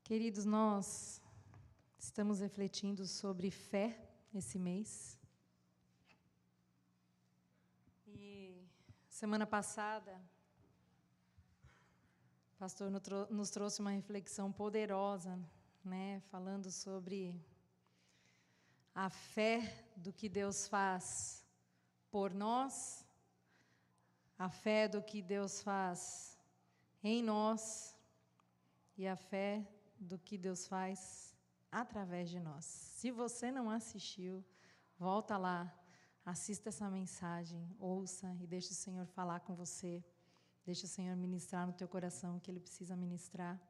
Queridos, nós estamos refletindo sobre fé esse mês. E semana passada, o pastor nos trouxe uma reflexão poderosa, né, falando sobre a fé do que Deus faz por nós, a fé do que Deus faz em nós e a fé do que Deus faz através de nós. Se você não assistiu, volta lá, assista essa mensagem, ouça e deixe o Senhor falar com você, deixe o Senhor ministrar no teu coração o que Ele precisa ministrar.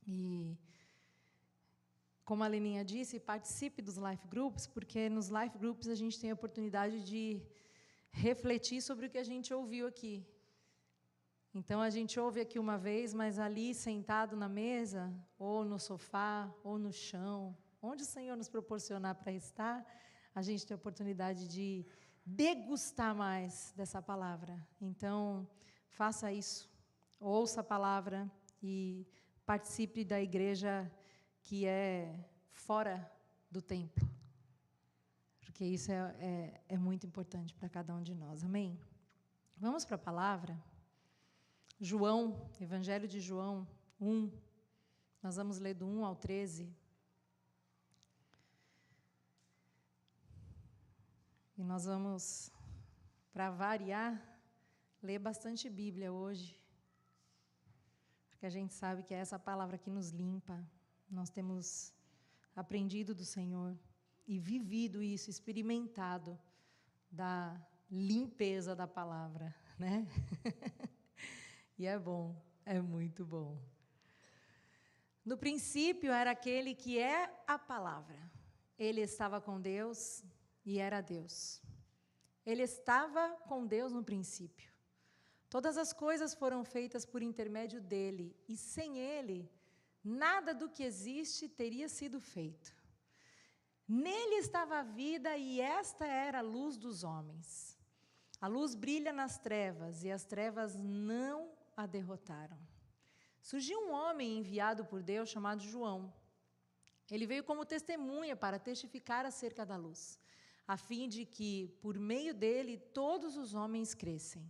E, como a Leninha disse, participe dos Life Groups, porque nos Life Groups a gente tem a oportunidade de refletir sobre o que a gente ouviu aqui. Então, a gente ouve aqui uma vez, mas ali, sentado na mesa, ou no sofá, ou no chão, onde o Senhor nos proporcionar para estar, a gente tem a oportunidade de degustar mais dessa palavra. Então, faça isso, ouça a palavra e participe da igreja que é fora do templo, porque isso é muito importante para cada um de nós. Amém? Vamos para a palavra? João, Evangelho de João 1, nós vamos ler do 1 ao 13. E nós vamos, para variar, ler bastante Bíblia hoje, porque a gente sabe que é essa palavra que nos limpa. Nós temos aprendido do Senhor e vivido isso, experimentado da limpeza da palavra, né? E é bom, é muito bom. No princípio era aquele que é a palavra. Ele estava com Deus e era Deus. Ele estava com Deus no princípio. Todas as coisas foram feitas por intermédio dele, e sem ele, nada do que existe teria sido feito. Nele estava a vida, e esta era a luz dos homens. A luz brilha nas trevas, e as trevas não a derrotaram. Surgiu um homem enviado por Deus chamado João. Ele veio como testemunha para testificar acerca da luz, a fim de que, por meio dele, todos os homens crescem.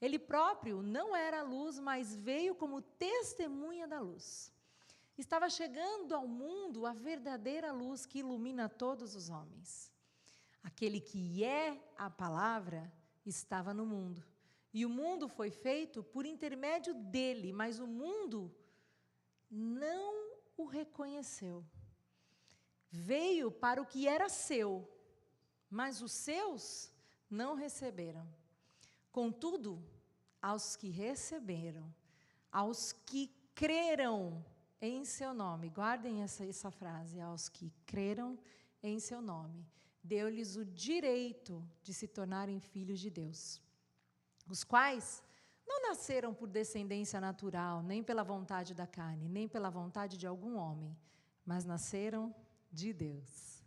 Ele próprio não era a luz, mas veio como testemunha da luz. Estava chegando ao mundo a verdadeira luz que ilumina todos os homens. Aquele que é a palavra estava no mundo. E o mundo foi feito por intermédio dele, mas o mundo não o reconheceu. Veio para o que era seu, mas os seus não receberam. Contudo, aos que receberam, aos que creram em seu nome, guardem essa frase, aos que creram em seu nome, deu-lhes o direito de se tornarem filhos de Deus, os quais não nasceram por descendência natural, nem pela vontade da carne, nem pela vontade de algum homem, mas nasceram de Deus.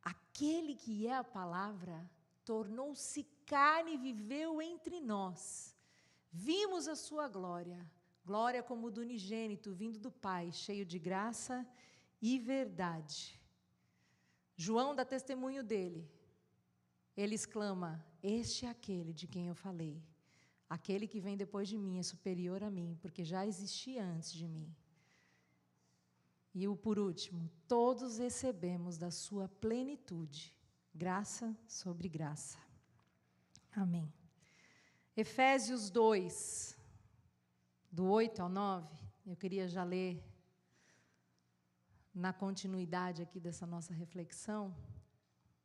Aquele que é a palavra tornou-se carne e viveu entre nós. Vimos a sua glória, glória como do unigênito, vindo do Pai, cheio de graça e verdade. João dá testemunho dele. Ele exclama: este é aquele de quem eu falei. Aquele que vem depois de mim é superior a mim, porque já existia antes de mim. E por último, todos recebemos da sua plenitude, graça sobre graça. Amém. Efésios 2, do 8 ao 9, eu queria já ler na continuidade aqui dessa nossa reflexão.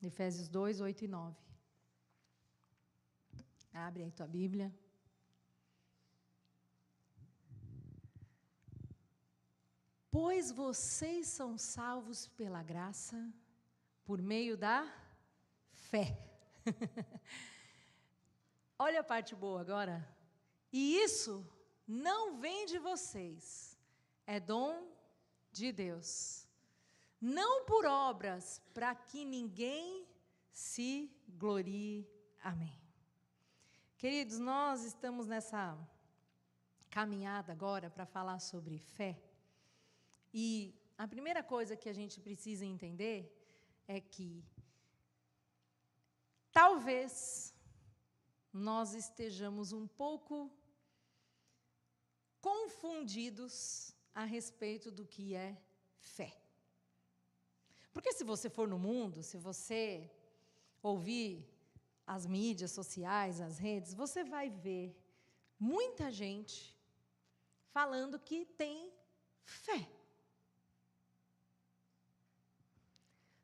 Efésios 2, 8 e 9. Abre aí tua Bíblia. Pois vocês são salvos pela graça, por meio da fé. Olha a parte boa agora. E isso não vem de vocês, é dom de Deus. Não por obras, para que ninguém se glorie. Amém. Queridos, nós estamos nessa caminhada agora para falar sobre fé. E a primeira coisa que a gente precisa entender é que talvez nós estejamos um pouco confundidos a respeito do que é fé. Porque se você for no mundo, se você ouvir as mídias sociais, as redes, você vai ver muita gente falando que tem fé.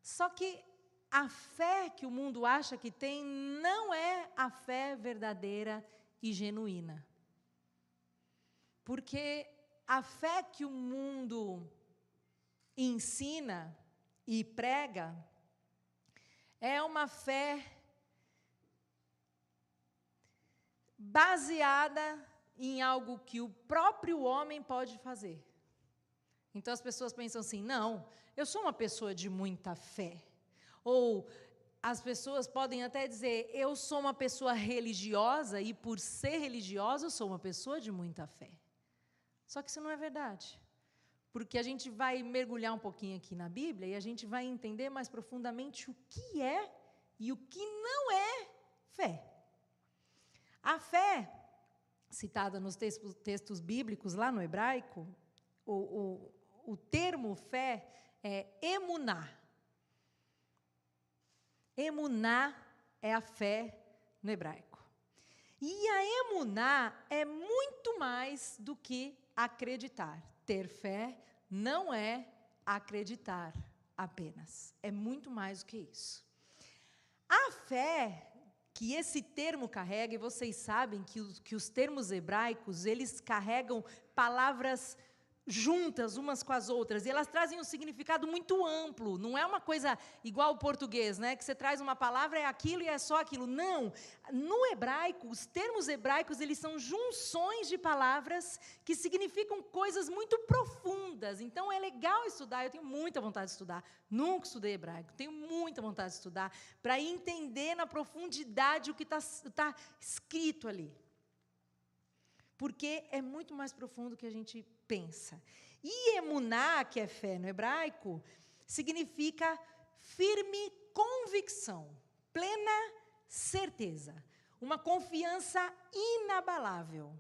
Só que a fé que o mundo acha que tem não é a fé verdadeira e genuína. Porque a fé que o mundo ensina e prega é uma fé baseada em algo que o próprio homem pode fazer. Então as pessoas pensam assim: não, eu sou uma pessoa de muita fé. Ou as pessoas podem até dizer: eu sou uma pessoa religiosa e por ser religiosa eu sou uma pessoa de muita fé. Só que isso não é verdade. Porque a gente vai mergulhar um pouquinho aqui na Bíblia e a gente vai entender mais profundamente o que é e o que não é fé. A fé, citada nos textos bíblicos lá no hebraico, o termo fé é emuná. Emuná é a fé no hebraico. E a emuná é muito mais do que acreditar. Ter fé não é acreditar apenas. É muito mais do que isso. A fé que esse termo carrega, e vocês sabem que os termos hebraicos, eles carregam palavras juntas umas com as outras, e elas trazem um significado muito amplo, não é uma coisa igual ao português, né, que você traz uma palavra, é aquilo e é só aquilo. Não, no hebraico, os termos hebraicos, eles são junções de palavras que significam coisas muito profundas. Então é legal estudar, eu tenho muita vontade de estudar, nunca estudei hebraico, tenho muita vontade de estudar, para entender na profundidade o que está escrito ali. Porque é muito mais profundo do que a gente pensa. E emuná, que é fé no hebraico, significa firme convicção, plena certeza, uma confiança inabalável.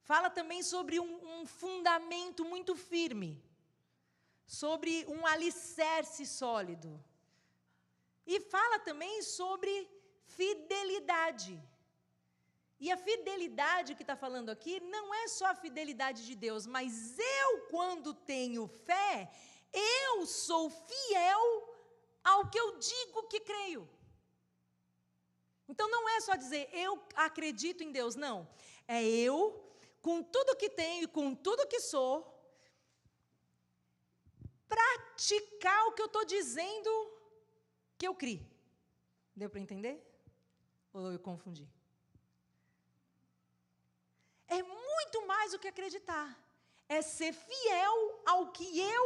Fala também sobre um fundamento muito firme, sobre um alicerce sólido. E fala também sobre fidelidade. E a fidelidade que está falando aqui não é só a fidelidade de Deus, mas eu, quando tenho fé, eu sou fiel ao que eu digo que creio. Então não é só dizer, eu acredito em Deus, não. É eu, com tudo que tenho e com tudo que sou, praticar o que eu estou dizendo que eu criei. Deu para entender? Ou eu confundi? É muito mais do que acreditar. É ser fiel ao que eu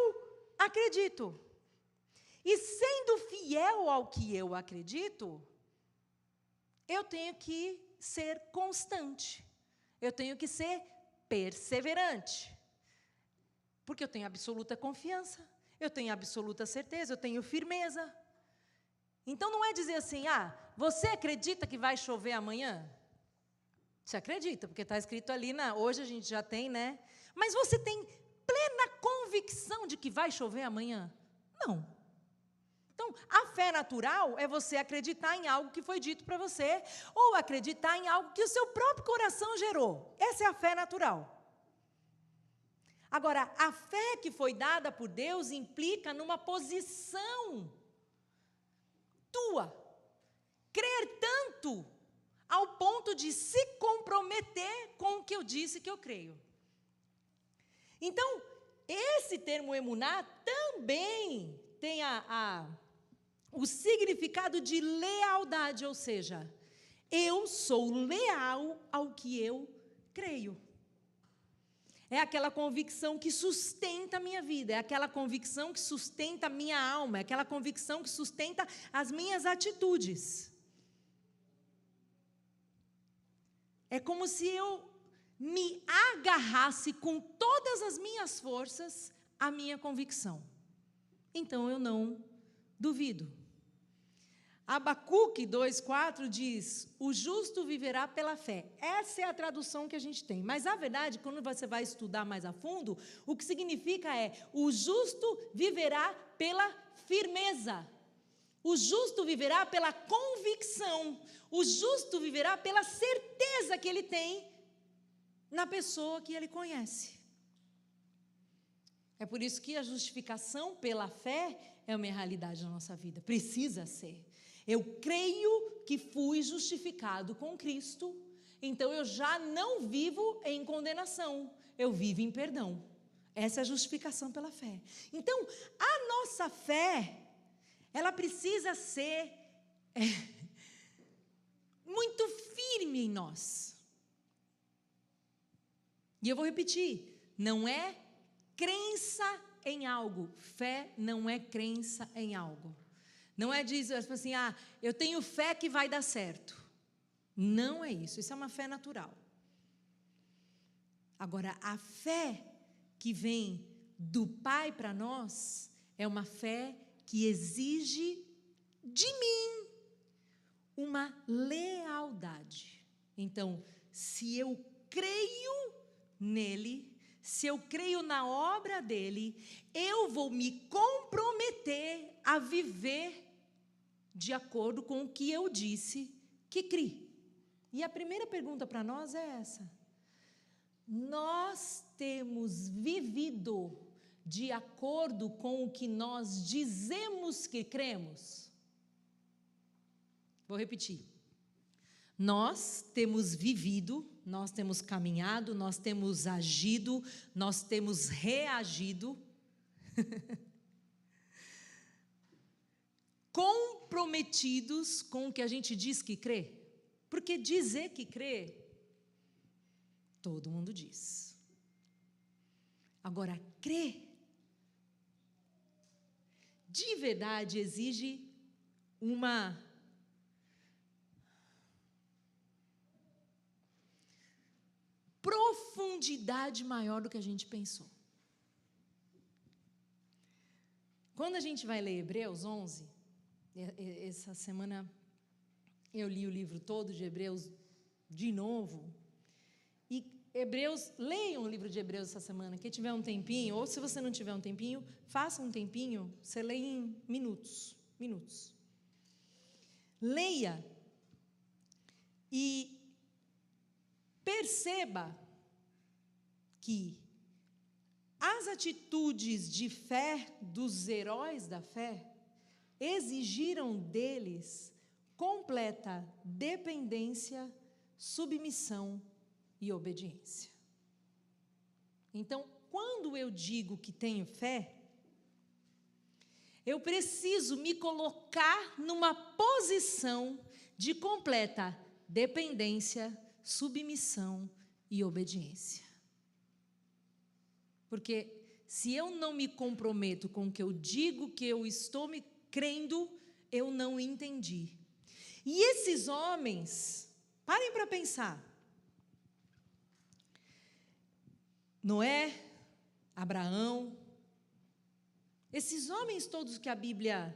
acredito. E sendo fiel ao que eu acredito, eu tenho que ser constante. Eu tenho que ser perseverante. Porque eu tenho absoluta confiança, eu tenho absoluta certeza, eu tenho firmeza. Então não é dizer assim, você acredita que vai chover amanhã? Você acredita, porque está escrito ali, hoje a gente já tem, né? Mas você tem plena convicção de que vai chover amanhã? Não. Então, a fé natural é você acreditar em algo que foi dito para você, ou acreditar em algo que o seu próprio coração gerou. Essa é a fé natural. Agora, a fé que foi dada por Deus implica numa posição tua. Crer tanto ao ponto de se comprometer com o que eu disse que eu creio. Então, esse termo emuná também tem o significado de lealdade, ou seja, eu sou leal ao que eu creio. É aquela convicção que sustenta a minha vida, é aquela convicção que sustenta a minha alma, é aquela convicção que sustenta as minhas atitudes. É como se eu me agarrasse com todas as minhas forças à minha convicção. Então eu não duvido. Abacuque 2,4 diz: o justo viverá pela fé. Essa é a tradução que a gente tem. Mas, na verdade, quando você vai estudar mais a fundo, o que significa é: o justo viverá pela firmeza. O justo viverá pela convicção. O justo viverá pela certeza que ele tem na pessoa que ele conhece. É por isso que a justificação pela fé é uma realidade na nossa vida. Precisa ser. Eu creio que fui justificado com Cristo, então eu já não vivo em condenação, eu vivo em perdão. Essa é a justificação pela fé. Então, a nossa fé, ela precisa ser muito firme em nós. E eu vou repetir, não é crença em algo, fé não é crença em algo. Não é dizer assim, eu tenho fé que vai dar certo. Não é isso, isso é uma fé natural. Agora, a fé que vem do Pai para nós é uma fé que exige de mim uma lealdade. Então, se eu creio nele, se eu creio na obra dele, eu vou me comprometer a viver de acordo com o que eu disse que criei. E a primeira pergunta para nós é essa: nós temos vivido de acordo com o que nós dizemos que cremos? Vou repetir. Nós temos vivido, nós temos caminhado, nós temos agido, nós temos reagido comprometidos com o que a gente diz que crê. Porque dizer que crê, todo mundo diz. Agora, crer de verdade exige uma profundidade maior do que a gente pensou. Quando a gente vai ler Hebreus 11, essa semana eu li o livro todo de Hebreus de novo, e leiam o livro de Hebreus essa semana, quem tiver um tempinho, ou se você não tiver um tempinho, faça um tempinho, você lê em minutos. Leia e perceba que as atitudes de fé dos heróis da fé exigiram deles completa dependência, submissão e obediência. Então, quando eu digo que tenho fé, eu preciso me colocar numa posição de completa dependência, submissão e obediência. Porque se eu não me comprometo com o que eu digo que eu estou me crendo, eu não entendi. E esses homens, parem para pensar. Noé, Abraão, esses homens todos que a Bíblia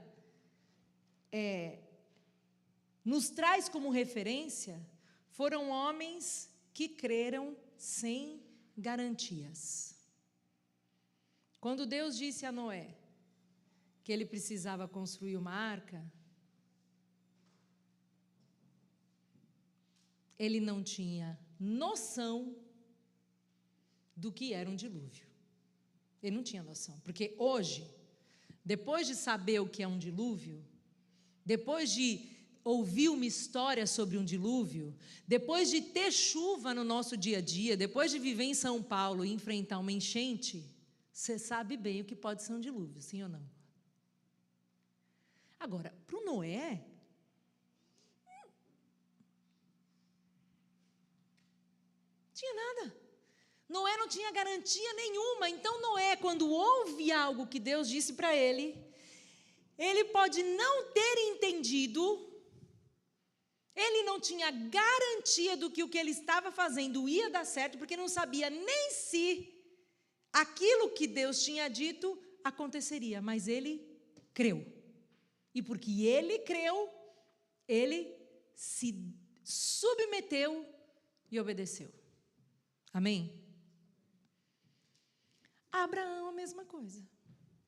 nos traz como referência, foram homens que creram sem garantias. Quando Deus disse a Noé que ele precisava construir uma arca, ele não tinha noção do que era um dilúvio. Ele não tinha noção, porque hoje, depois de saber o que é um dilúvio, depois de ouvir uma história sobre um dilúvio, depois de ter chuva no nosso dia a dia, depois de viver em São Paulo e enfrentar uma enchente, você sabe bem o que pode ser um dilúvio, sim ou não? Agora, para o Noé, não tinha nada. Noé não tinha garantia nenhuma. Então, Noé, quando ouve algo que Deus disse para ele pode não ter entendido, Ele não tinha garantia do que o que ele estava fazendo ia dar certo, porque não sabia nem se aquilo que Deus tinha dito aconteceria, mas ele creu. E porque ele creu, ele se submeteu e obedeceu. Amém? Abraão, a mesma coisa.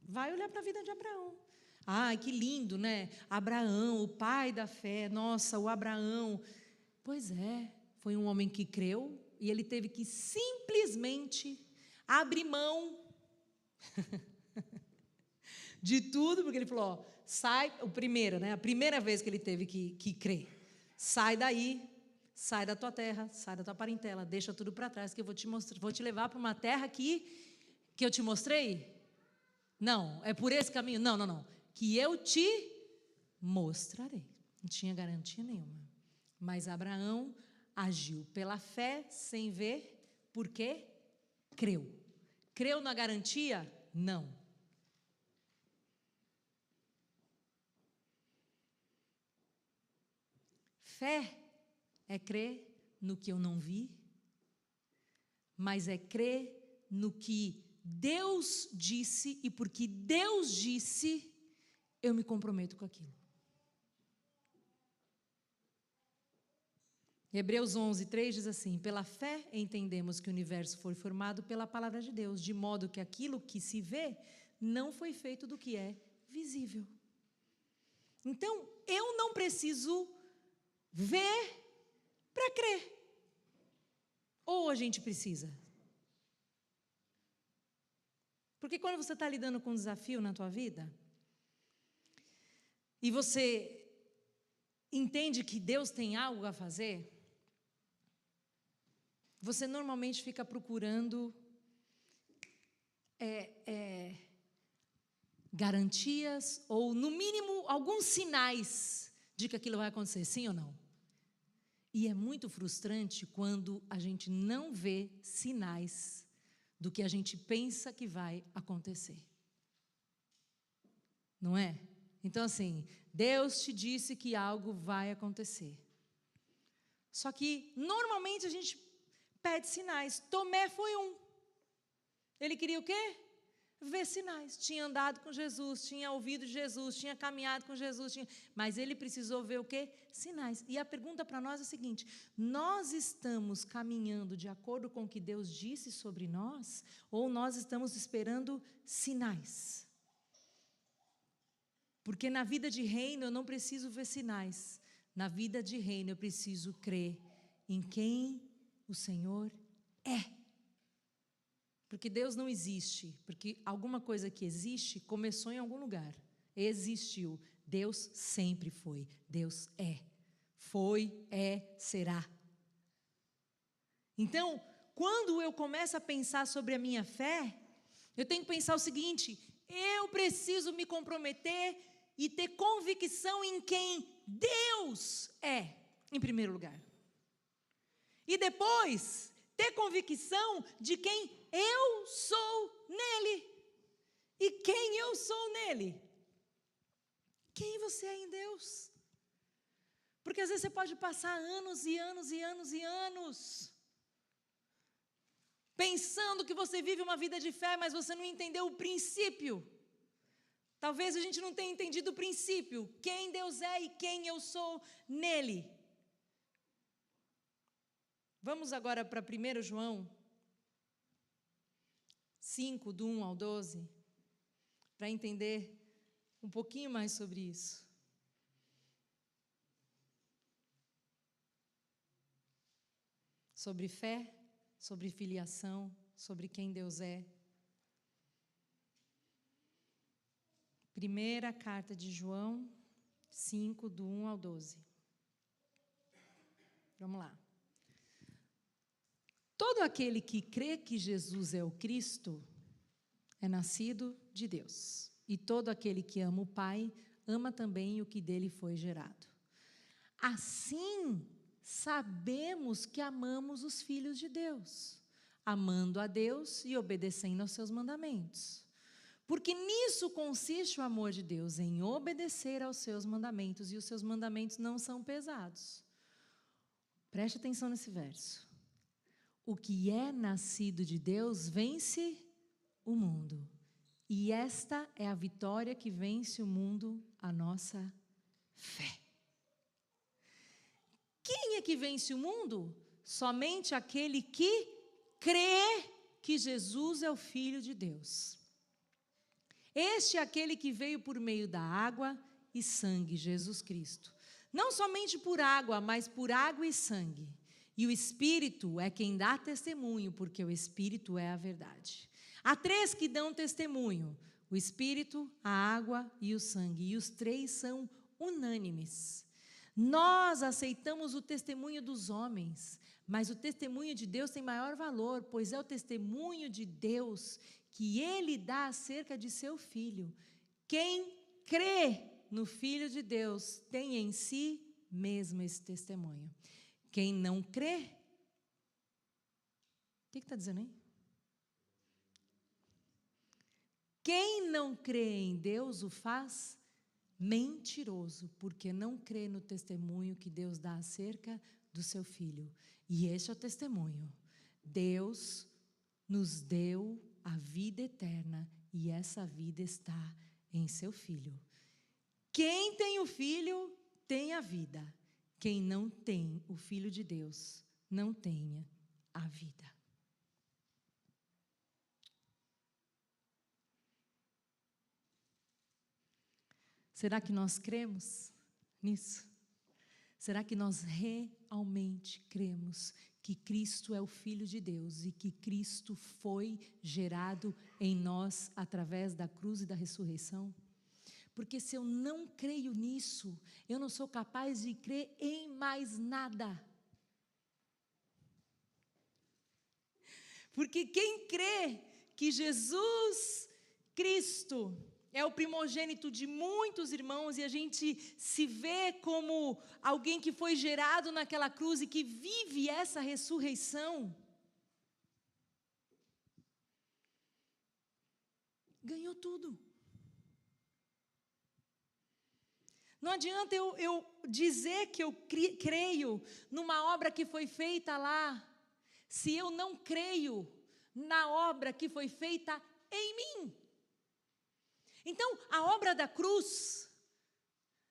Vai olhar para a vida de Abraão. Ai, que lindo, né? Abraão, o pai da fé. Nossa, o Abraão. Pois é, foi um homem que creu e ele teve que simplesmente abrir mão de tudo, porque ele falou, ó, sai, a primeira vez que ele teve que crer. Sai daí, sai da tua terra, sai da tua parentela, deixa tudo para trás que eu vou te mostrar, vou te levar para uma terra que eu te mostrei. Não, é por esse caminho. Não. Que eu te mostrarei. Não tinha garantia nenhuma. Mas Abraão agiu pela fé, sem ver, porque creu. Creu na garantia? Não. Fé é crer no que eu não vi, mas é crer no que Deus disse, e porque Deus disse, eu me comprometo com aquilo. Hebreus 11:3 diz assim: pela fé entendemos que o universo foi formado pela palavra de Deus, de modo que aquilo que se vê não foi feito do que é visível. Então, eu não preciso ver para crer. Ou a gente precisa? Porque quando você está lidando com um desafio na tua vida, e você entende que Deus tem algo a fazer, você normalmente fica procurando garantias, ou no mínimo alguns sinais de que aquilo vai acontecer, sim ou não? E é muito frustrante quando a gente não vê sinais do que a gente pensa que vai acontecer. Não é? Então, assim, Deus te disse que algo vai acontecer. Só que, normalmente, a gente pede sinais. Tomé foi um. Ele queria o quê? Ver sinais. Tinha andado com Jesus, tinha ouvido Jesus, tinha caminhado com Jesus, mas ele precisou ver o quê? Sinais. E a pergunta para nós é a seguinte: nós estamos caminhando de acordo com o que Deus disse sobre nós, ou nós estamos esperando sinais? Porque na vida de reino eu não preciso ver sinais. Na vida de reino eu preciso crer em quem o Senhor é. Porque Deus não existe, porque alguma coisa que existe começou em algum lugar, existiu. Deus sempre foi, Deus é, foi, é, será. Então, quando eu começo a pensar sobre a minha fé, eu tenho que pensar o seguinte: eu preciso me comprometer e ter convicção em quem Deus é, em primeiro lugar. E depois, ter convicção de quem eu sou nele. E quem eu sou nele? Quem você é em Deus? Porque às vezes você pode passar anos e anos e anos e anos pensando que você vive uma vida de fé, mas você não entendeu o princípio. Talvez a gente não tenha entendido o princípio, quem Deus é e quem eu sou nele. Vamos agora para 1 João 5, do 1 ao 12, para entender um pouquinho mais sobre isso. Sobre fé, sobre filiação, sobre quem Deus é. Primeira carta de João 5, do 1 ao 12. Vamos lá. Todo aquele que crê que Jesus é o Cristo é nascido de Deus. E todo aquele que ama o Pai, ama também o que dele foi gerado. Assim, sabemos que amamos os filhos de Deus, amando a Deus e obedecendo aos seus mandamentos. Porque nisso consiste o amor de Deus, em obedecer aos seus mandamentos, e os seus mandamentos não são pesados. Preste atenção nesse verso. O que é nascido de Deus vence o mundo. E esta é a vitória que vence o mundo, a nossa fé. Quem é que vence o mundo? Somente aquele que crê que Jesus é o Filho de Deus. Este é aquele que veio por meio da água e sangue, Jesus Cristo. Não somente por água, mas por água e sangue. E o Espírito é quem dá testemunho, porque o Espírito é a verdade. Há 3 que dão testemunho: o Espírito, a água e o sangue. E os 3 são unânimes. Nós aceitamos o testemunho dos homens, mas o testemunho de Deus tem maior valor, pois é o testemunho de Deus que Ele dá acerca de seu Filho. Quem crê no Filho de Deus tem em si mesmo esse testemunho. Quem não crê, o que está dizendo aí? Quem não crê em Deus o faz mentiroso, porque não crê no testemunho que Deus dá acerca do seu Filho. E este é o testemunho. Deus nos deu a vida eterna e essa vida está em seu Filho. Quem tem o Filho tem a vida. Quem não tem o Filho de Deus não tem a vida. Será que nós cremos nisso? Será que nós realmente cremos que Cristo é o Filho de Deus e que Cristo foi gerado em nós através da cruz e da ressurreição? Porque se eu não creio nisso, eu não sou capaz de crer em mais nada. Porque quem crê que Jesus Cristo é o primogênito de muitos irmãos e a gente se vê como alguém que foi gerado naquela cruz e que vive essa ressurreição, ganhou tudo. Não adianta eu dizer que eu creio numa obra que foi feita lá, se eu não creio na obra que foi feita em mim. Então, a obra da cruz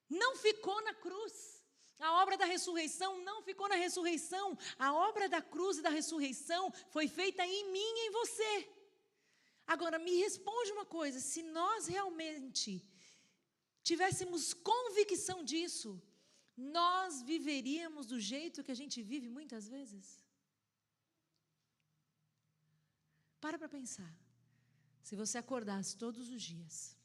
não ficou na cruz. A obra da ressurreição não ficou na ressurreição. A obra da cruz e da ressurreição foi feita em mim e em você. Agora, me responde uma coisa: se nós realmente tivéssemos convicção disso, nós viveríamos do jeito que a gente vive muitas vezes? Para pensar. Se você acordasse todos os dias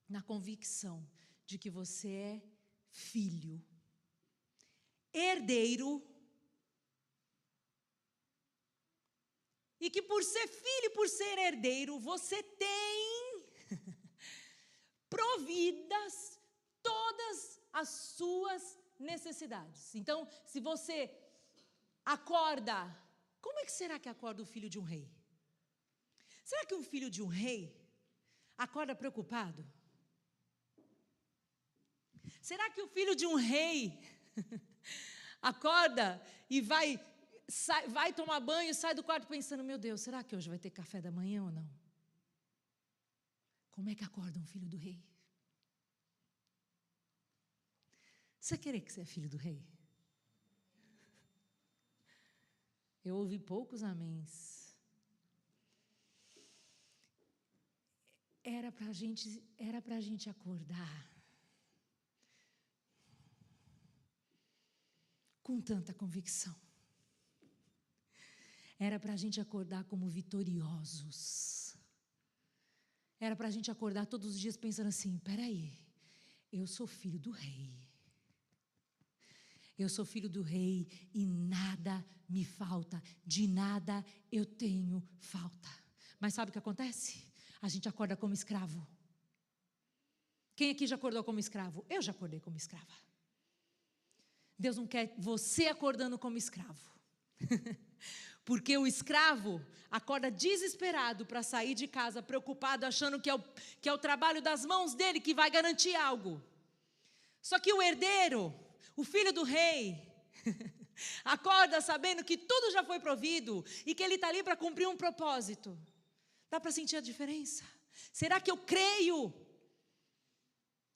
na convicção de que você é filho, herdeiro, e que por ser filho e por ser herdeiro, você tem providas todas as suas necessidades. Então, se você acorda, como é que será que acorda o filho de um rei? Será que um filho de um rei acorda preocupado? Será que o filho de um rei acorda e vai tomar banho e sai do quarto pensando: meu Deus, será que hoje vai ter café da manhã ou não? Como é que acorda um filho do rei? Você quer que você é filho do rei? Eu ouvi poucos améns. Era para a gente acordar com tanta convicção. Era para a gente acordar como vitoriosos. Era para a gente acordar todos os dias pensando assim: peraí, eu sou filho do rei. Eu sou filho do rei e nada me falta, de nada eu tenho falta. Mas sabe o que acontece? A gente acorda como escravo. Quem aqui já acordou como escravo? Eu já acordei como escrava. Deus não quer você acordando como escravo. Porque o escravo acorda desesperado para sair de casa, preocupado, achando que é o trabalho das mãos dele que vai garantir algo. Só que o herdeiro, o filho do rei, Acorda sabendo que tudo já foi provido e que Ele está ali para cumprir um propósito. Dá para sentir a diferença? Será que eu creio?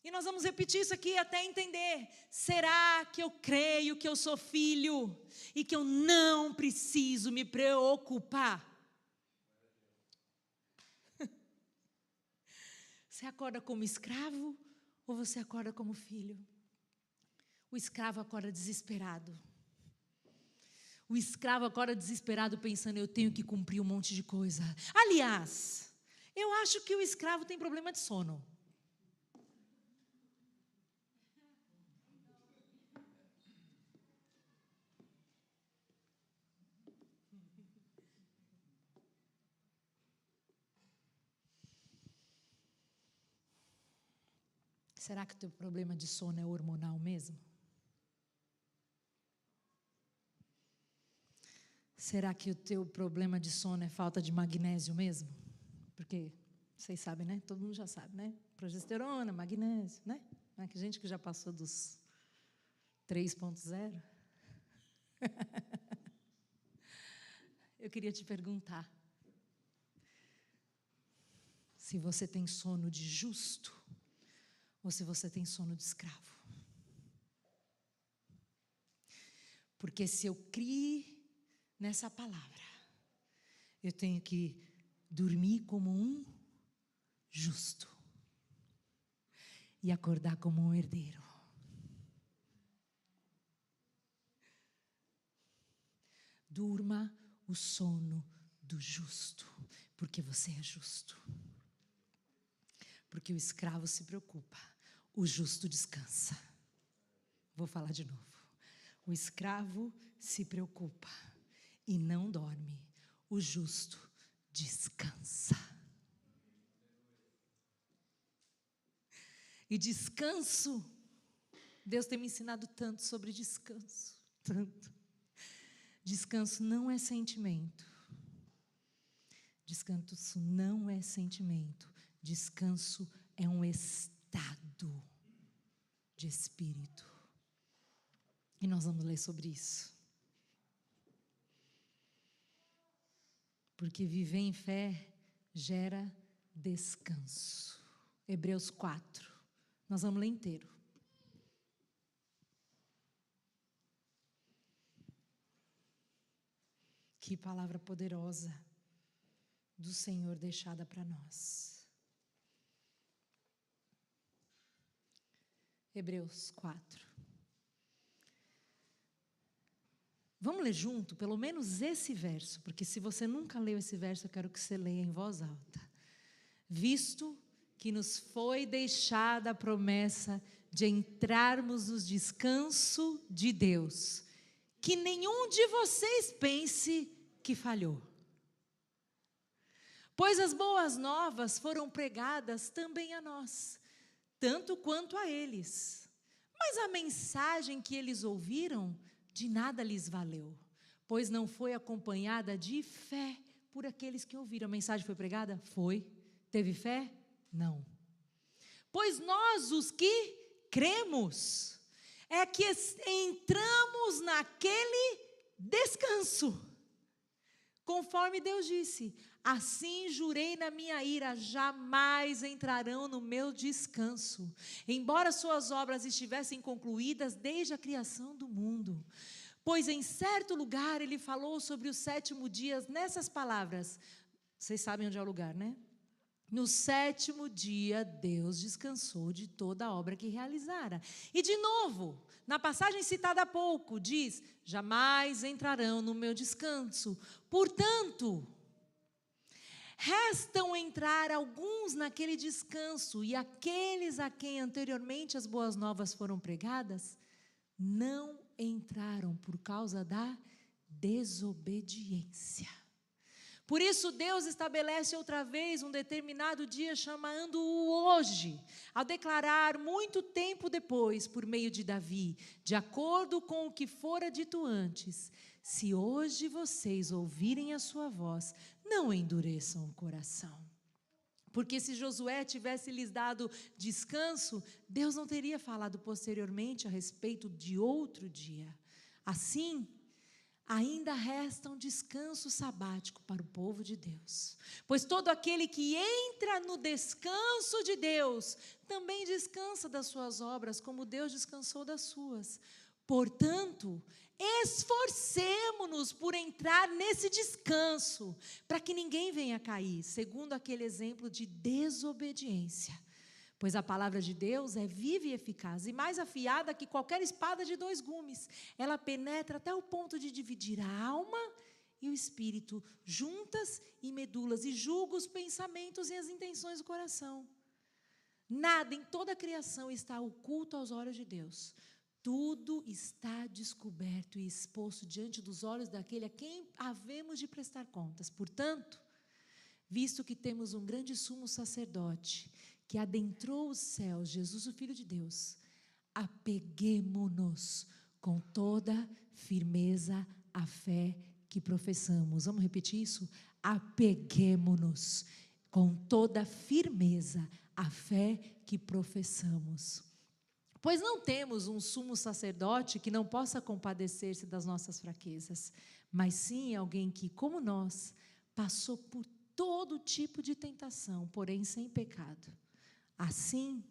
E nós vamos repetir isso aqui até entender. Será que eu creio que eu sou filho e que eu não preciso me preocupar? Você acorda como escravo ou você acorda como filho? O escravo acorda desesperado. O escravo acorda desesperado pensando, eu tenho que cumprir um monte de coisa. Aliás, eu acho que o escravo tem problema de sono. Será que o teu problema de sono é hormonal mesmo? Será que o teu problema de sono é falta de magnésio mesmo? Porque vocês sabem, né? Todo mundo já sabe, né? Progesterona, magnésio, né? Não é que gente que já passou dos 3.0. Eu queria te perguntar se você tem sono de justo ou se você tem sono de escravo. Porque se eu criei nessa palavra, eu tenho que dormir como um justo e acordar como um herdeiro. Durma o sono do justo, porque você é justo. Porque o escravo se preocupa, o justo descansa. Vou falar de novo. O escravo se preocupa e não dorme, o justo descansa. E descanso, Deus tem me ensinado tanto sobre descanso, tanto. Descanso não é sentimento. Descanso não é sentimento. Descanso é um estado de espírito. E nós vamos ler sobre isso. Porque viver em fé gera descanso. Hebreus 4. Nós vamos ler inteiro. Que palavra poderosa do Senhor deixada para nós. Hebreus 4. Vamos ler junto, pelo menos esse verso, porque se você nunca leu esse verso, eu quero que você leia em voz alta. Visto que nos foi deixada a promessa de entrarmos no descanso de Deus, que nenhum de vocês pense que falhou. Pois as boas novas foram pregadas também a nós, tanto quanto a eles. Mas a mensagem que eles ouviram de nada lhes valeu, pois não foi acompanhada de fé por aqueles que ouviram. A mensagem foi pregada? Foi. Teve fé? Não. Pois nós, os que cremos, é que entramos naquele descanso. Conforme Deus disse, assim jurei na minha ira, jamais entrarão no meu descanso, embora suas obras estivessem concluídas desde a criação do mundo. Pois em certo lugar ele falou sobre o sétimo dia nessas palavras. Vocês sabem onde é o lugar, né? No sétimo dia, Deus descansou de toda a obra que realizara. E de novo, na passagem citada há pouco, diz, jamais entrarão no meu descanso. Portanto, restam entrar alguns naquele descanso, e aqueles a quem anteriormente as boas novas foram pregadas, não entraram por causa da desobediência. Por isso Deus estabelece outra vez um determinado dia, chamando-o hoje, ao declarar muito tempo depois, por meio de Davi, de acordo com o que fora dito antes, se hoje vocês ouvirem a sua voz, não endureçam o coração. Porque se Josué tivesse lhes dado descanso, Deus não teria falado posteriormente a respeito de outro dia. Assim, ainda resta um descanso sabático para o povo de Deus. Pois todo aquele que entra no descanso de Deus, também descansa das suas obras, como Deus descansou das suas. Portanto, esforcemo-nos por entrar nesse descanso, para que ninguém venha cair, segundo aquele exemplo de desobediência. Pois a palavra de Deus é viva e eficaz, e mais afiada que qualquer espada de 2 gumes. Ela penetra até o ponto de dividir a alma e o espírito, juntas e medulas, e julga os pensamentos e as intenções do coração. Nada em toda a criação está oculto aos olhos de Deus. Tudo está descoberto e exposto diante dos olhos daquele a quem havemos de prestar contas. Portanto, visto que temos um grande sumo sacerdote, que adentrou os céus, Jesus, o Filho de Deus, apeguemo-nos com toda firmeza à fé que professamos. Vamos repetir isso? Apeguemo-nos com toda firmeza à fé que professamos. Pois não temos um sumo sacerdote que não possa compadecer-se das nossas fraquezas, mas sim alguém que, como nós, passou por todo tipo de tentação, porém sem pecado. Assim,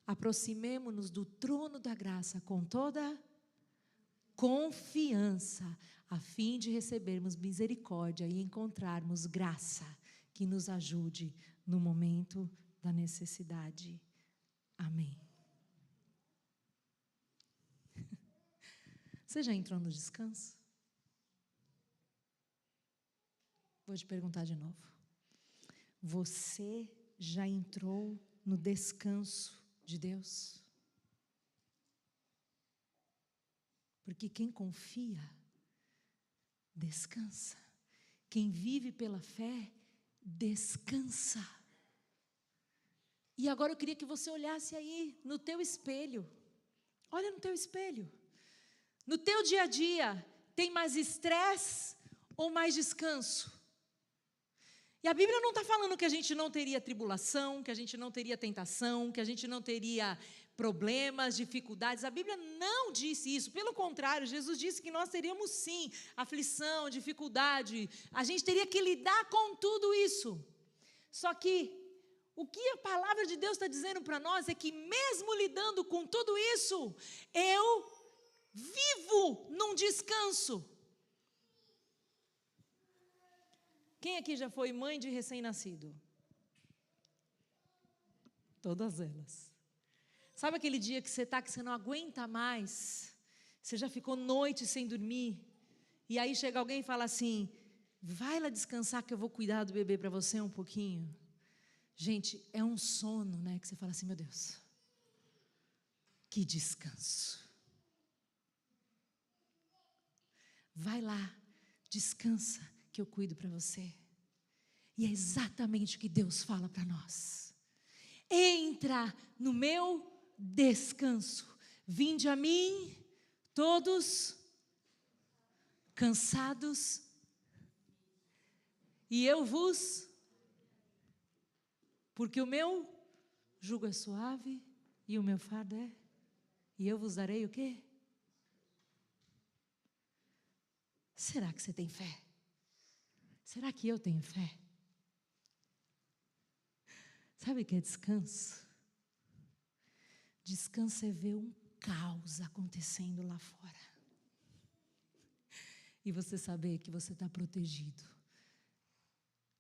aproximemo-nos do trono da graça com toda confiança, a fim de recebermos misericórdia e encontrarmos graça que nos ajude no momento da necessidade. Amém. Você já entrou no descanso? Vou te perguntar de novo. Você já entrou no descanso de Deus? Porque quem confia, descansa. Quem vive pela fé, descansa. E agora eu queria que você olhasse aí no teu espelho. Olha no teu espelho. No teu dia a dia, tem mais estresse ou mais descanso? E a Bíblia não está falando que a gente não teria tribulação, que a gente não teria tentação, que a gente não teria problemas, dificuldades. A Bíblia não disse isso. Pelo contrário, Jesus disse que nós teríamos sim aflição, dificuldade. A gente teria que lidar com tudo isso. Só que o que a palavra de Deus está dizendo para nós é que mesmo lidando com tudo isso, eu vivo num descanso. Quem aqui já foi mãe de recém-nascido? Todas elas. Sabe aquele dia que você não aguenta mais? Você já ficou noite sem dormir? E aí chega alguém e fala assim, vai lá descansar que eu vou cuidar do bebê para você um pouquinho. Gente, é um sono, né? Que você fala assim, meu Deus, que descanso. Vai lá, descansa, que eu cuido para você. E é exatamente o que Deus fala para nós. Entra no meu descanso. Vinde a mim, todos cansados, e eu vos, porque o meu jugo é suave e o meu fardo é, e eu vos darei o quê? Será que você tem fé? Será que eu tenho fé? Sabe o que é descanso? Descanso é ver um caos acontecendo lá fora. E você saber que você está protegido.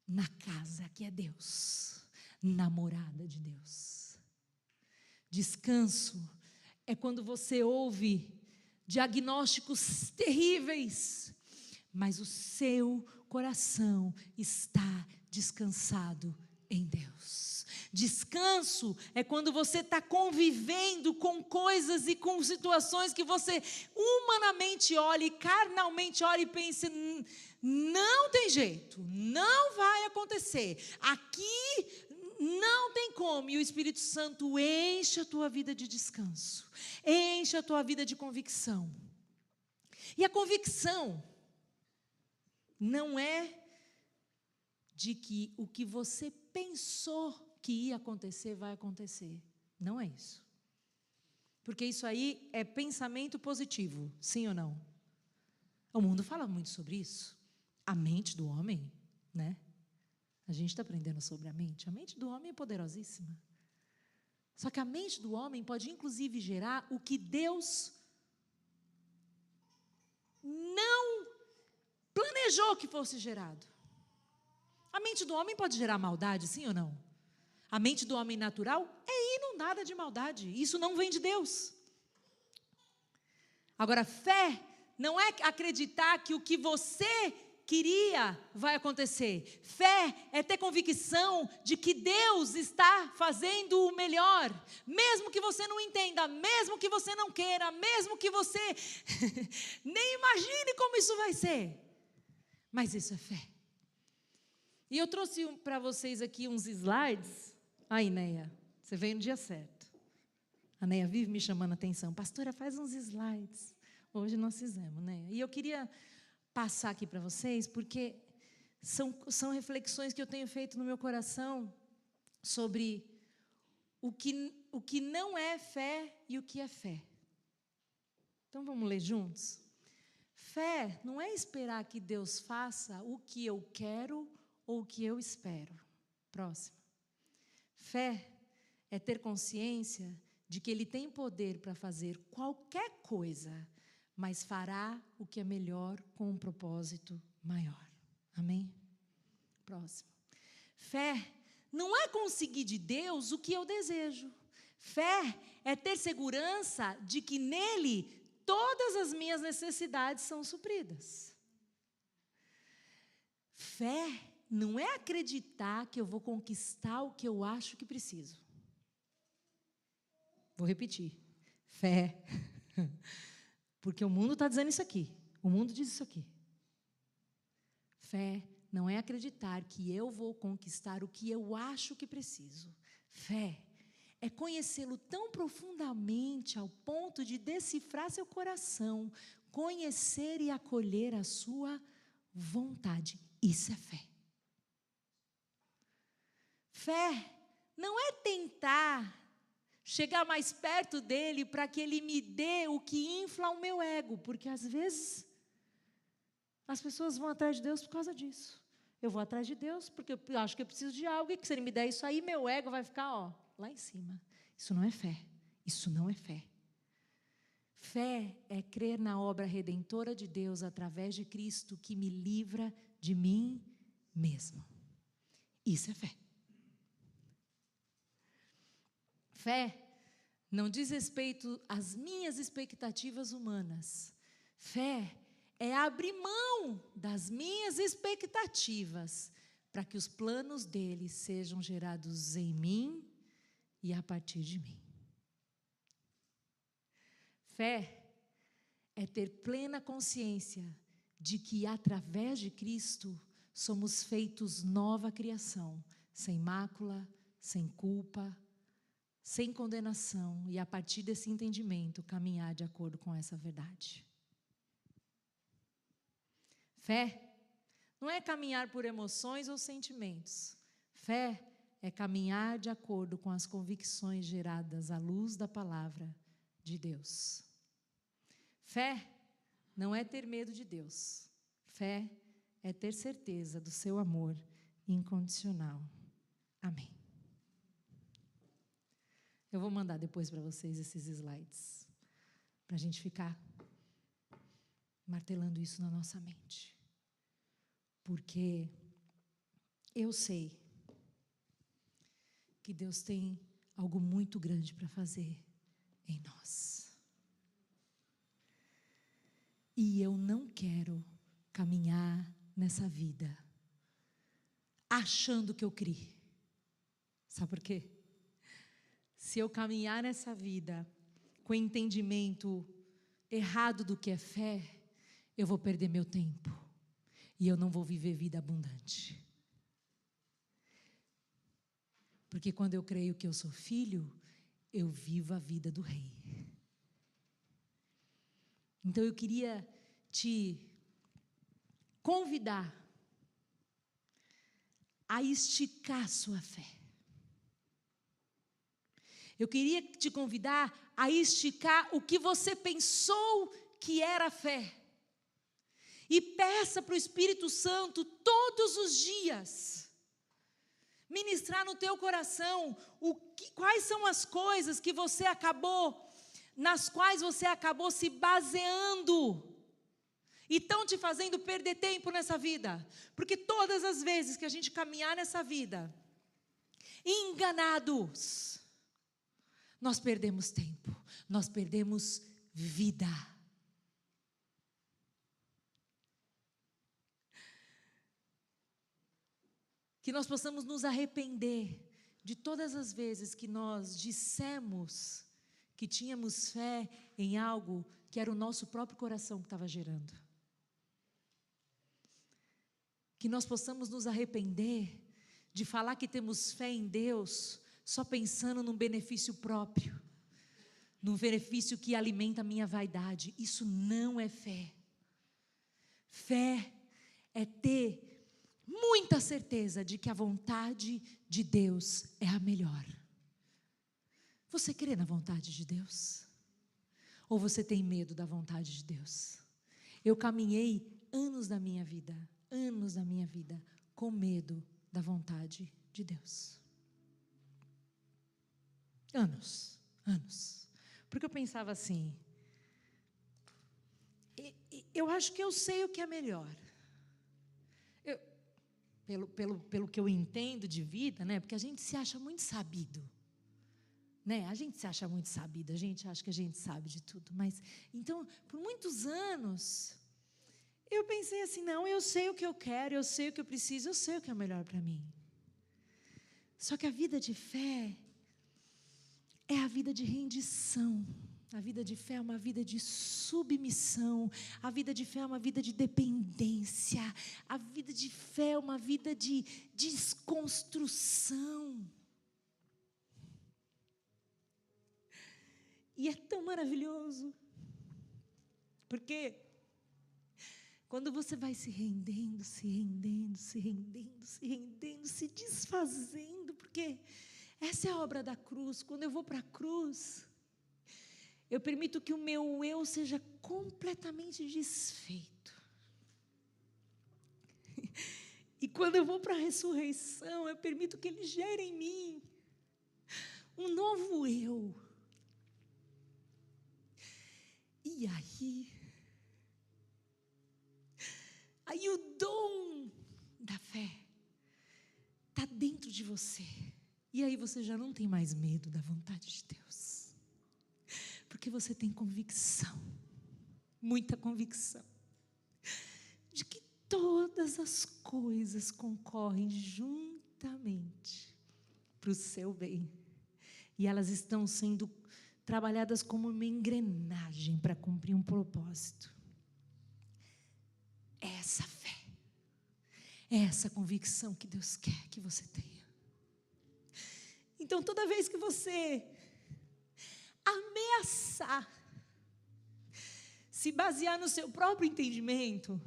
Na casa que é Deus. Na morada de Deus. Descanso é quando você ouve diagnósticos terríveis, mas o seu coração está descansado em Deus. Descanso é quando você está convivendo com coisas e com situações que você humanamente olha e carnalmente olha e pensa, não tem jeito, não vai acontecer, aqui não tem como. E o Espírito Santo enche a tua vida de descanso, enche a tua vida de convicção. E a convicção não é de que o que você pensou que ia acontecer, vai acontecer. Não é isso. Porque isso aí é pensamento positivo, sim ou não? O mundo fala muito sobre isso. A mente do homem, né? A gente está aprendendo sobre a mente. A mente do homem é poderosíssima. Só que a mente do homem pode, inclusive, gerar o que Deus não planejou que fosse gerado. A mente do homem pode gerar maldade, sim ou não? A mente do homem natural é inundada de maldade. Isso não vem de Deus. Agora, fé não é acreditar que o que você queria vai acontecer. Fé é ter convicção de que Deus está fazendo o melhor. Mesmo que você não entenda, mesmo que você não queira, mesmo que você nem imagine como isso vai ser. Mas isso é fé. E eu trouxe para vocês aqui uns slides. Aí, Neia, você veio no dia certo. A Neia vive me chamando a atenção. Pastora, faz uns slides. Hoje nós fizemos, né? E eu queria passar aqui para vocês, porque são reflexões que eu tenho feito no meu coração sobre o que não é fé e o que é fé. Então, vamos ler juntos? Fé não é esperar que Deus faça o que eu quero ou o que eu espero. Próximo. Fé é ter consciência de que Ele tem poder para fazer qualquer coisa, mas fará o que é melhor com um propósito maior. Amém? Próximo. Fé não é conseguir de Deus o que eu desejo. Fé é ter segurança de que nele todas as minhas necessidades são supridas. Fé não é acreditar que eu vou conquistar o que eu acho que preciso. Vou repetir. Fé. Porque o mundo está dizendo isso aqui. O mundo diz isso aqui. Fé não é acreditar que eu vou conquistar o que eu acho que preciso. Fé é conhecê-lo tão profundamente ao ponto de decifrar seu coração, conhecer e acolher a sua vontade. Isso é fé. Fé não é tentar chegar mais perto dele para que ele me dê o que infla o meu ego, porque às vezes as pessoas vão atrás de Deus por causa disso. Eu vou atrás de Deus porque eu acho que eu preciso de algo e que se ele me der isso aí, meu ego vai ficar lá em cima. Isso não é fé. Isso não é fé. Fé é crer na obra redentora de Deus através de Cristo que me livra de mim mesmo. Isso é fé. Fé não diz respeito às minhas expectativas humanas. Fé é abrir mão das minhas expectativas para que os planos dele sejam gerados em mim e a partir de mim. Fé é ter plena consciência de que através de Cristo somos feitos nova criação, sem mácula, sem culpa, sem condenação, e a partir desse entendimento caminhar de acordo com essa verdade. Fé não é caminhar por emoções ou sentimentos. Fé é caminhar de acordo com as convicções geradas à luz da palavra de Deus. Fé não é ter medo de Deus. Fé é ter certeza do seu amor incondicional. Amém. Eu vou mandar depois para vocês esses slides, para a gente ficar martelando isso na nossa mente. Porque eu sei que Deus tem algo muito grande para fazer em nós. E eu não quero caminhar nessa vida achando que eu criei. Sabe por quê? Se eu caminhar nessa vida com entendimento errado do que é fé, eu vou perder meu tempo e eu não vou viver vida abundante. Porque quando eu creio que eu sou filho, eu vivo a vida do rei. Então eu queria te convidar a esticar sua fé. Eu queria te convidar a esticar o que você pensou que era fé. E peça para o Espírito Santo todos os dias ministrar no teu coração quais são as coisas que nas quais você acabou se baseando e estão te fazendo perder tempo nessa vida. Porque todas as vezes que a gente caminhar nessa vida enganados, nós perdemos tempo, nós perdemos vida. Que nós possamos nos arrepender de todas as vezes que nós dissemos que tínhamos fé em algo que era o nosso próprio coração que estava gerando. Que nós possamos nos arrepender de falar que temos fé em Deus só pensando num benefício próprio, num benefício que alimenta a minha vaidade. Isso não é fé. Fé é ter muita certeza de que a vontade de Deus é a melhor. Você crê na vontade de Deus? Ou você tem medo da vontade de Deus? Eu caminhei anos da minha vida, com medo da vontade de Deus. Anos. Porque eu pensava assim, eu acho que eu sei o que é melhor. Pelo que eu entendo de vida, né? Porque a gente se acha muito sabido, né? A gente se acha muito sabido, a gente acha que a gente sabe de tudo. Mas, então, por muitos anos, eu pensei assim, não, eu sei o que eu quero, eu sei o que eu preciso, eu sei o que é melhor para mim. Só que a vida de fé é a vida de rendição. A vida de fé é uma vida de submissão. A vida de fé é uma vida de dependência. A vida de fé é uma vida de desconstrução. E é tão maravilhoso. Porque quando você vai se rendendo, se desfazendo, porque essa é a obra da cruz. Quando eu vou para a cruz, eu permito que o meu eu seja completamente desfeito. E quando eu vou para a ressurreição, eu permito que Ele gere em mim um novo eu. E aí o dom da fé está dentro de você. E aí você já não tem mais medo da vontade de Deus. Porque você tem convicção, muita convicção, de que todas as coisas concorrem juntamente para o seu bem. E elas estão sendo trabalhadas como uma engrenagem para cumprir um propósito. É essa fé, é essa convicção que Deus quer que você tenha. Então, toda vez que você ameaçar se basear no seu próprio entendimento,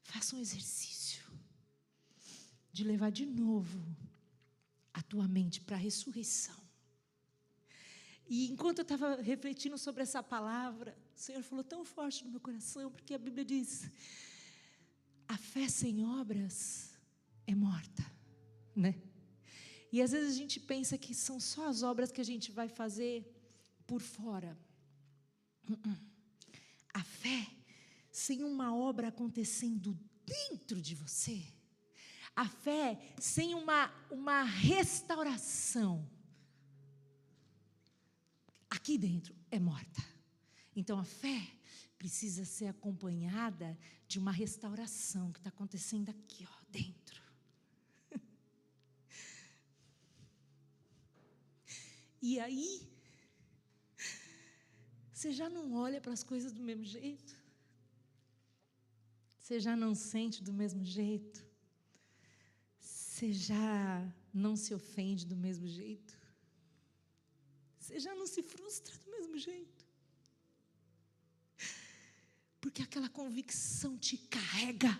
faça um exercício de levar de novo a tua mente para a ressurreição. E enquanto eu estava refletindo sobre essa palavra, o Senhor falou tão forte no meu coração, porque a Bíblia diz, a fé sem obras é morta, né? E às vezes a gente pensa que são só as obras que a gente vai fazer por fora. A fé, sem uma obra acontecendo dentro de você, a fé sem uma restauração aqui dentro é morta. Então a fé precisa ser acompanhada de uma restauração que está acontecendo aqui, dentro. E aí, você já não olha para as coisas do mesmo jeito? Você já não sente do mesmo jeito? Você já não se ofende do mesmo jeito? Você já não se frustra do mesmo jeito? Porque aquela convicção te carrega.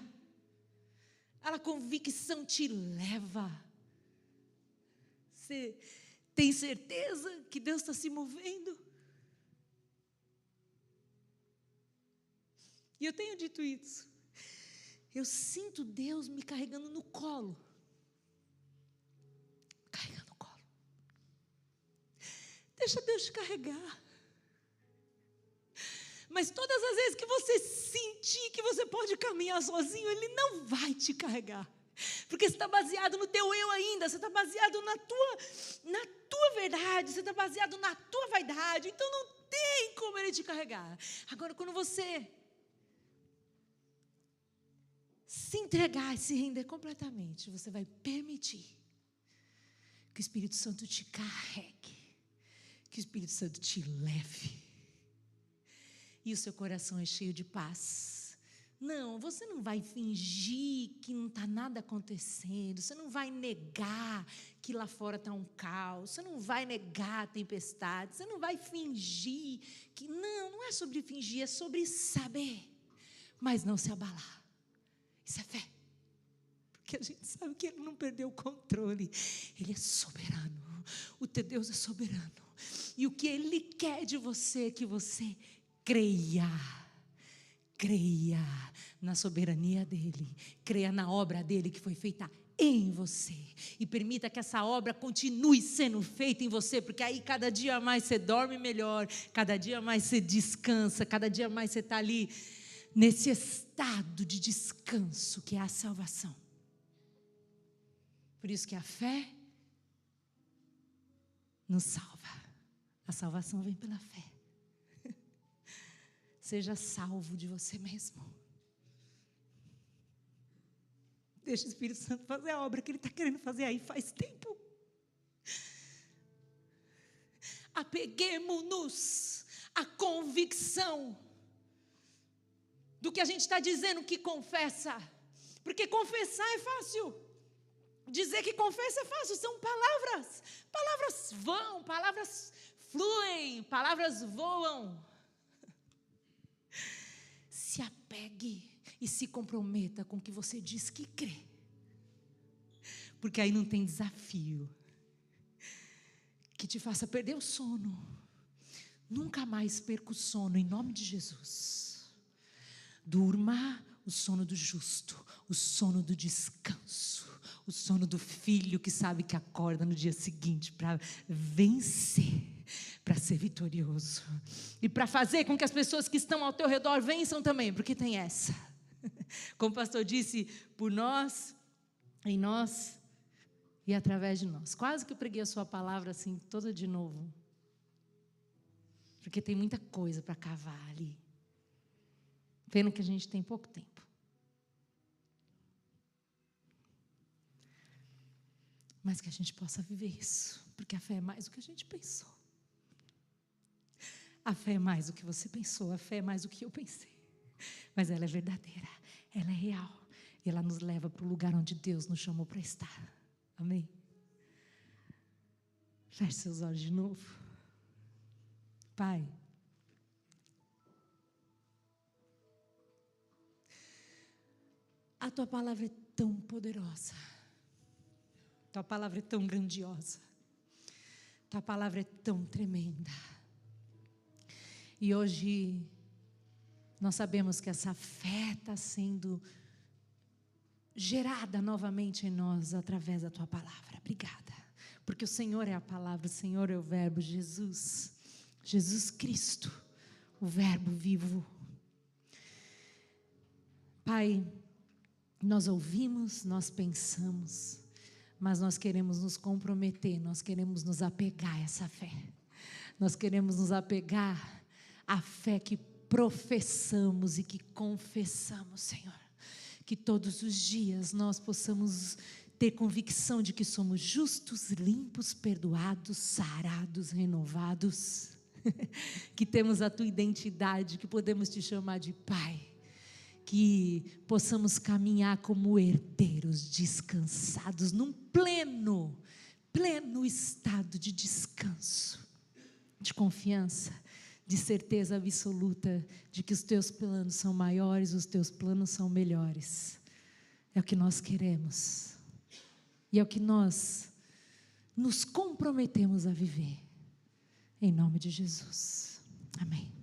Aquela convicção te leva. Você tem certeza que Deus está se movendo? E eu tenho dito isso. Eu sinto Deus me carregando no colo. Carregando no colo. Deixa Deus te carregar. Mas todas as vezes que você sentir que você pode caminhar sozinho, Ele não vai te carregar. Porque você está baseado no teu eu ainda, você está baseado na tua verdade, você está baseado na tua vaidade, então não tem como Ele te carregar. Agora, quando você se entregar e se render completamente, você vai permitir que o Espírito Santo te carregue, que o Espírito Santo te leve. E o seu coração é cheio de paz. Não, você não vai fingir que não está nada acontecendo, você não vai negar que lá fora está um caos, você não vai negar a tempestade, você não vai fingir que... Não é sobre fingir, é sobre saber, mas não se abalar. Isso é fé. Porque a gente sabe que Ele não perdeu o controle. Ele é soberano. O teu Deus é soberano. E o que Ele quer de você é que você creia na soberania dEle, creia na obra dEle que foi feita em você, e permita que essa obra continue sendo feita em você, porque aí cada dia mais você dorme melhor, cada dia mais você descansa, cada dia mais você está ali, nesse estado de descanso que é a salvação. Por isso que a fé nos salva, a salvação vem pela fé. Seja salvo de você mesmo. Deixa o Espírito Santo fazer a obra que Ele está querendo fazer aí faz tempo. Apeguemo-nos à convicção do que a gente está dizendo que confessa. Porque confessar é fácil. Dizer que confessa é fácil. São palavras. Palavras vão, palavras fluem, palavras voam. Se apegue e se comprometa com o que você diz que crê. Porque aí não tem desafio que te faça perder o sono. Nunca mais perca o sono, em nome de Jesus. Durma o sono do justo, o sono do descanso, o sono do filho que sabe que acorda no dia seguinte para vencer, para ser vitorioso e para fazer com que as pessoas que estão ao teu redor vençam também, porque tem essa. Como o pastor disse, por nós, em nós e através de nós. Quase que eu preguei a sua palavra assim, toda de novo. Porque tem muita coisa para cavar ali. Vendo que a gente tem pouco tempo. Mas que a gente possa viver isso. Porque a fé é mais do que a gente pensou. A fé é mais do que você pensou. A fé é mais do que eu pensei. Mas ela é verdadeira. Ela é real. E ela nos leva para o lugar onde Deus nos chamou para estar. Amém? Feche seus olhos de novo. Pai, a Tua palavra é tão poderosa. Tua palavra é tão grandiosa. Tua palavra é tão tremenda. E hoje nós sabemos que essa fé está sendo gerada novamente em nós através da Tua palavra. Obrigada. Porque o Senhor é a palavra, o Senhor é o verbo, Jesus Cristo, o verbo vivo. Pai, nós ouvimos, nós pensamos, mas nós queremos nos comprometer, nós queremos nos apegar a essa fé. Nós queremos nos apegar à fé que professamos e que confessamos, Senhor. Que todos os dias nós possamos ter convicção de que somos justos, limpos, perdoados, sarados, renovados. Que temos a Tua identidade, que podemos Te chamar de Pai. Que possamos caminhar como herdeiros descansados, num pleno estado de descanso, de confiança, de certeza absoluta de que os Teus planos são maiores, os Teus planos são melhores. É o que nós queremos. E é o que nós nos comprometemos a viver. Em nome de Jesus. Amém.